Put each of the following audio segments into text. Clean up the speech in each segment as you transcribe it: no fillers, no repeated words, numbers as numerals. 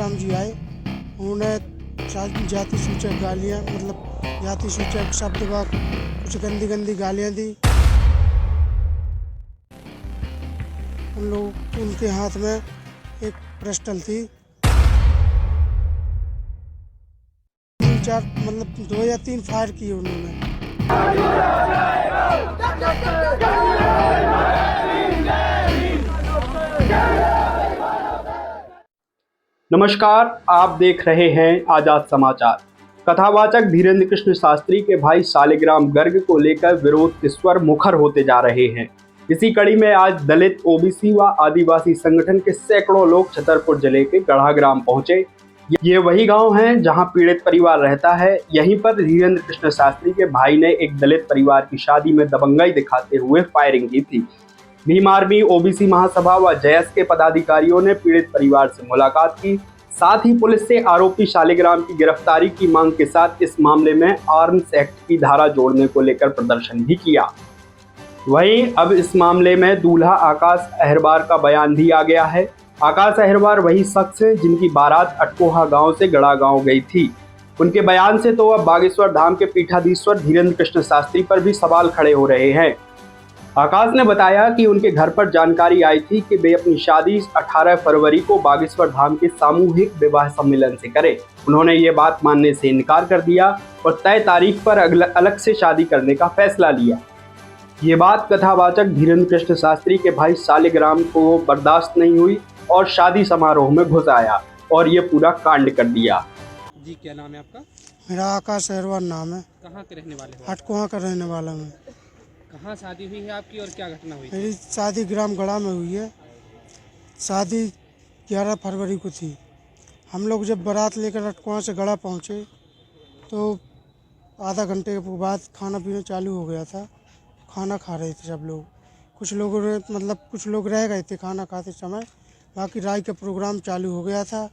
सालिग्राम जी आए, उन्होंने जाति सूचक गालियाँ मतलब जाति सूचक शब्द व कुछ गंदी गंदी गालियाँ दी। उनके हाथ में एक पिस्टल थी। 3-4 मतलब 2 या 3 फायर किए उन्होंने। नमस्कार, आप देख रहे हैं आजाद समाचार। कथावाचक धीरेन्द्र कृष्ण शास्त्री के भाई सालिग्राम गर्ग को लेकर विरोध के स्वर मुखर होते जा रहे हैं। इसी कड़ी में आज दलित, ओबीसी व आदिवासी संगठन के सैकड़ों लोग छतरपुर जिले के गढ़ाग्राम पहुंचे। ये वही गांव है जहां पीड़ित परिवार रहता है। यहीं पर धीरेन्द्र कृष्ण शास्त्री के भाई ने एक दलित परिवार की शादी में दबंगाई दिखाते हुए फायरिंग की थी। भीम आर्मी, ओबीसी महासभा व जयस के पदाधिकारियों ने पीड़ित परिवार से मुलाकात की। साथ ही पुलिस से आरोपी सालिग्राम की गिरफ्तारी की मांग के साथ इस मामले में आर्म्स एक्ट की धारा जोड़ने को लेकर प्रदर्शन भी किया। वहीं अब इस मामले में दूल्हा आकाश अहिरबार का बयान भी आ गया है। आकाश अहिरबार वही शख्स है जिनकी बारात अटकोहा गांव से गड़ा गांव गई थी। उनके बयान से तो अब बागेश्वर धाम के पीठाधीश्वर धीरेन्द्र कृष्ण शास्त्री पर भी सवाल खड़े हो रहे हैं। आकाश ने बताया कि उनके घर पर जानकारी आई थी कि वे अपनी शादी 18 फरवरी को बागेश्वर धाम के सामूहिक विवाह सम्मेलन से करें। उन्होंने ये बात मानने से इनकार कर दिया और तय तारीख पर अलग से शादी करने का फैसला लिया। ये बात कथावाचक धीरेन्द्र कृष्ण शास्त्री के भाई सालिग्राम को बर्दाश्त नहीं हुई और शादी समारोह में घुस आया और ये पूरा कांड कर दिया। जी, क्या नाम है आपका? मेरा आकाश अहिरबार नाम है। कहाँ के रहने वाले हो? अटकोहा का रहने वाला मैं। कहाँ शादी हुई है आपकी और क्या घटना हुई? मेरी शादी ग्राम गढ़ा में हुई है। शादी 11 फरवरी को थी। हम लोग जब बारात लेकर अटकोहा से गढ़ा पहुँचे तो आधा घंटे के बाद खाना पीना चालू हो गया था। खाना खा रहे थे सब लोग। कुछ लोग रह गए थे खाना खाते समय। बाकी राई का प्रोग्राम चालू हो गया था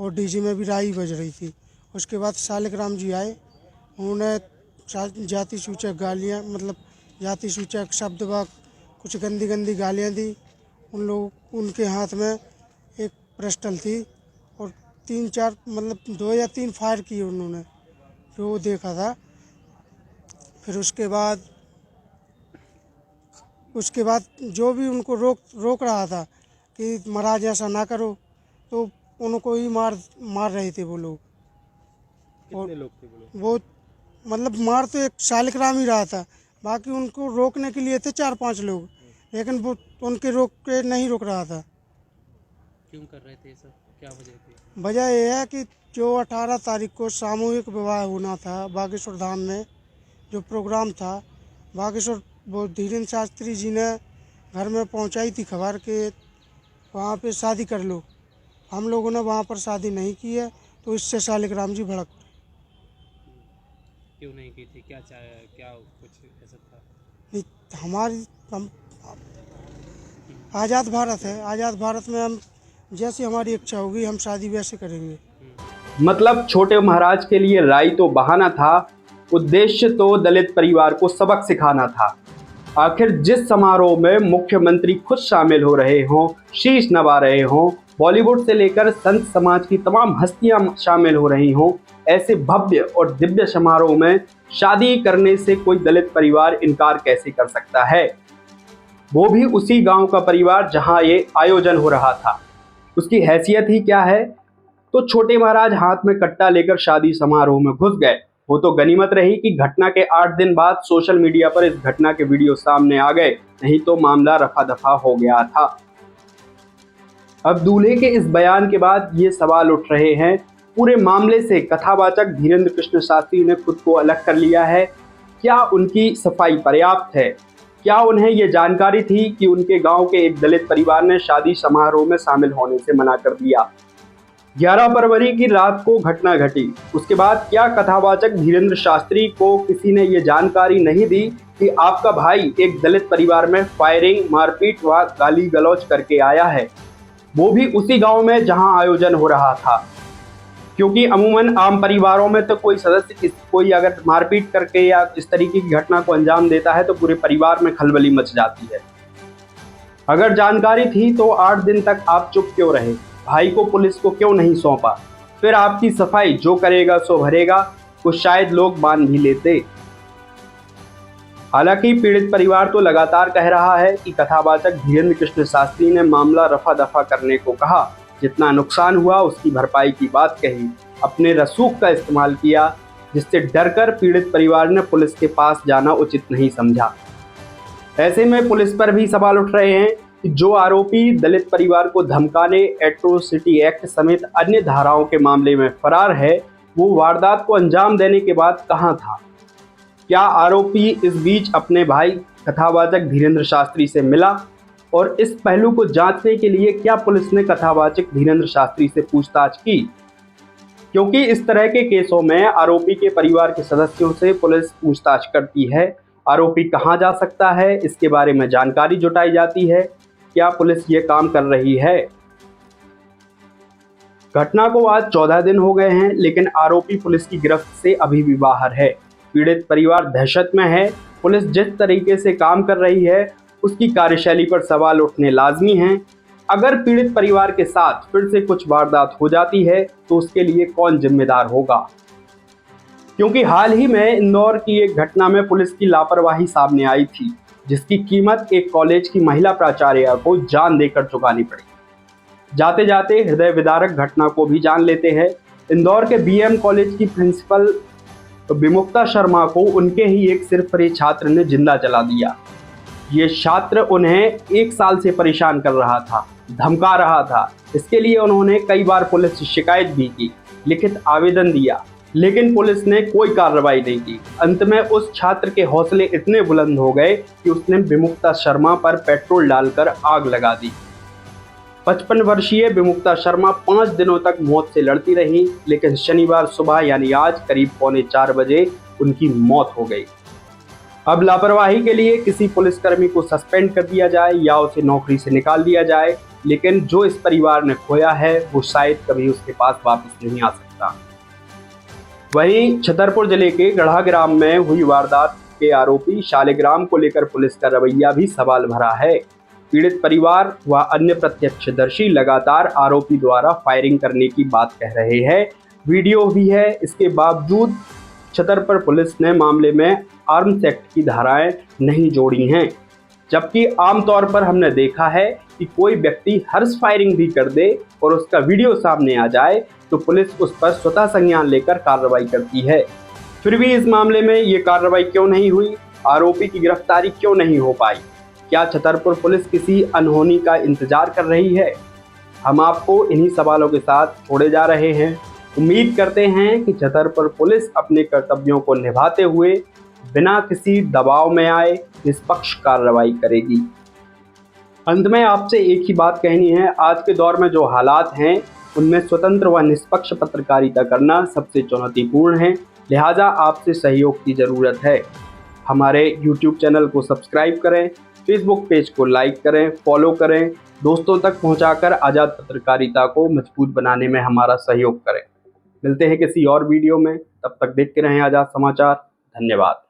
और डीजे में भी राई बज रही थी। उसके बाद सालिग्राम जी आए, उन्होंने जाति सूचक गालियाँ मतलब जाति सूचक शब्द व कुछ गंदी गंदी गालियाँ दी। उनके हाथ में एक पिस्टल थी और 3-4 मतलब 2 या 3 फायर किए उन्होंने, जो देखा था। फिर उसके बाद जो भी उनको रोक रहा था कि महाराज ऐसा ना करो, तो उनको ही मार रहे थे वो लोग। कितने लोग थे वो मतलब मार तो एक सालिग्राम ही रहा था, बाकी उनको रोकने के लिए थे 4-5 लोग, लेकिन वो उनके नहीं रोक रहा था। क्यों कर रहे थे सब? क्या वजह थी? वजह यह है कि जो 18 तारीख को सामूहिक विवाह होना था बागेश्वर धाम में, जो प्रोग्राम था बागेश्वर, वो धीरेन्द्र शास्त्री जी ने घर में पहुंचाई थी खबर कि वहाँ पे शादी कर लो। हम लोगों ने वहाँ पर शादी नहीं की है, तो इससे सालिग्राम जी भड़क। क्यों नहीं की थी? क्या कुछ ऐसा था? नहीं, हम आज़ाद भारत है। आज़ाद भारत में हम जैसी हमारी इच्छा होगी हम शादी वैसे करेंगे। मतलब छोटे महाराज के लिए राई तो बहाना था, उद्देश्य तो दलित परिवार को सबक सिखाना था। आखिर जिस समारोह में मुख्यमंत्री खुद शामिल हो रहे हों, शीश नवा रहे हों, बॉलीवुड से लेकर संत समाज की तमाम हस्तियां शामिल हो रही हों, ऐसे भव्य और दिव्य समारोह में शादी करने से कोई दलित परिवार इनकार कैसे कर सकता है? वो भी उसी गांव का परिवार जहां ये आयोजन हो रहा था। उसकी हैसियत ही क्या है? तो छोटे महाराज हाथ में कट्टा लेकर शादी समारोह में घुस गए। वो तो गनीमत रही कि घटना के 8 दिन बाद सोशल मीडिया पर इस घटना के वीडियो सामने आ गए, नहीं तो मामला रफा दफा हो गया था। अब दूल्हे के इस बयान के बाद ये सवाल उठ रहे हैं, पूरे मामले से कथावाचक धीरेन्द्र कृष्ण शास्त्री ने खुद को अलग कर लिया है। क्या उनकी सफाई पर्याप्त है? क्या उन्हें ये जानकारी थी कि उनके गांव के एक दलित परिवार ने शादी समारोह में शामिल होने से मना कर दिया? 11 फरवरी की रात को घटना घटी। उसके बाद क्या कथावाचक धीरेन्द्र शास्त्री को किसी ने ये जानकारी नहीं दी कि आपका भाई एक दलित परिवार में फायरिंग, मारपीट व गाली गलौज करके आया है, वो भी उसी गांव में जहां आयोजन हो रहा था? क्योंकि अमूमन आम परिवारों में तो कोई अगर मारपीट करके या इस तरीके की घटना को अंजाम देता है तो पूरे परिवार में खलबली मच जाती है। अगर जानकारी थी तो 8 दिन तक आप चुप क्यों रहे? भाई को पुलिस को क्यों नहीं सौंपा, फिर आपकी सफाई जो करेगा सो भरेगा को शायद लोग मान भी लेते। हालांकि पीड़ित परिवार तो लगातार कह रहा है कि कथावाचक धीरेन्द्र कृष्ण शास्त्री ने मामला रफा दफा करने को कहा, जितना नुकसान हुआ उसकी भरपाई की बात कही, अपने रसूख का इस्तेमाल किया, जिससे डरकर पीड़ित परिवार ने पुलिस के पास जाना उचित नहीं समझा। ऐसे में पुलिस पर भी सवाल उठ रहे हैं कि जो आरोपी दलित परिवार को धमकाने, एट्रोसिटी एक्ट समेत अन्य धाराओं के मामले में फरार है, वो वारदात को अंजाम देने के बाद कहां था? क्या आरोपी इस बीच अपने भाई कथावाचक धीरेन्द्र शास्त्री से मिला? और इस पहलू को जांचने के लिए क्या पुलिस ने कथावाचक धीरेन्द्र शास्त्री से पूछताछ की? क्योंकि इस तरह के केसों में आरोपी के परिवार के सदस्यों से पुलिस पूछताछ करती है। आरोपी कहां जा सकता है, इसके बारे में जानकारी जुटाई जाती है। क्या पुलिस ये काम कर रही है? घटना को आज 14 दिन हो गए हैं, लेकिन आरोपी पुलिस की गिरफ्त से अभी भी बाहर है। पीड़ित परिवार दहशत में है। पुलिस जिस तरीके से काम कर रही है उसकी कार्यशैली पर सवाल उठने लाजमी हैं। अगर पीड़ित परिवार के साथ फिर से कुछ वारदात हो जाती है तो उसके लिए कौन जिम्मेदार होगा? क्योंकि हाल ही में इंदौर की एक घटना में पुलिस की लापरवाही सामने आई थी, जिसकी कीमत एक कॉलेज की महिला प्राचार्य को जान देकर चुकानी पड़ी। जाते जाते हृदय विदारक घटना को भी जान लेते हैं। इंदौर के बीएम कॉलेज की प्रिंसिपल विमुक्ता शर्मा को उनके ही एक सिरफरे छात्र ने जिंदा जला दिया। ये छात्र उन्हें 1 साल से परेशान कर रहा था, धमका रहा था। इसके लिए उन्होंने कई बार पुलिस से शिकायत भी की, लिखित आवेदन दिया, लेकिन पुलिस ने कोई कार्रवाई नहीं की। अंत में उस छात्र के हौसले इतने बुलंद हो गए कि उसने विमुक्ता शर्मा पर पेट्रोल डालकर आग लगा दी। 55 वर्षीय विमुक्ता शर्मा 5 दिनों तक मौत से लड़ती रही, लेकिन शनिवार सुबह यानी आज करीब 3:45 बजे उनकी मौत हो गई। अब लापरवाही के लिए किसी पुलिसकर्मी को सस्पेंड कर दिया जाए या उसे नौकरी से निकाल दिया जाए, लेकिन जो इस परिवार ने खोया है वो शायद कभी उसके पास वापस नहीं आ सकता। वहीं छतरपुर जिले के गढ़ाग्राम में हुई वारदात के आरोपी शालिग्राम को लेकर पुलिस का रवैया भी सवाल भरा है। पीड़ित परिवार व अन्य प्रत्यक्षदर्शी लगातार आरोपी द्वारा फायरिंग करने की बात कह रहे हैं। वीडियो भी है। इसके बावजूद छतरपुर पुलिस ने मामले में आर्म्स एक्ट की धाराएं नहीं जोड़ी हैं, जबकि आमतौर पर हमने देखा है कि कोई व्यक्ति हर्ष फायरिंग भी कर दे और उसका वीडियो सामने आ जाए तो पुलिस उस पर स्वतः संज्ञान लेकर कार्रवाई करती है। फिर भी इस मामले में ये कार्रवाई क्यों नहीं हुई? आरोपी की गिरफ्तारी क्यों नहीं हो पाई? क्या छतरपुर पुलिस किसी अनहोनी का इंतजार कर रही है? हम आपको इन्हीं सवालों के साथ छोड़े जा रहे हैं। उम्मीद करते हैं कि छतरपुर पुलिस अपने कर्तव्यों को निभाते हुए बिना किसी दबाव में आए निष्पक्ष कार्रवाई करेगी। अंत में आपसे एक ही बात कहनी है, आज के दौर में जो हालात हैं उनमें स्वतंत्र व निष्पक्ष पत्रकारिता करना सबसे चुनौतीपूर्ण है, लिहाजा आपसे सहयोग की ज़रूरत है। हमारे YouTube चैनल को सब्सक्राइब करें, फेसबुक पेज को लाइक करें, फॉलो करें, दोस्तों तक पहुंचाकर आज़ाद पत्रकारिता को मजबूत बनाने में हमारा सहयोग करें। मिलते हैं किसी और वीडियो में, तब तक देखते रहें आज़ाद समाचार। धन्यवाद।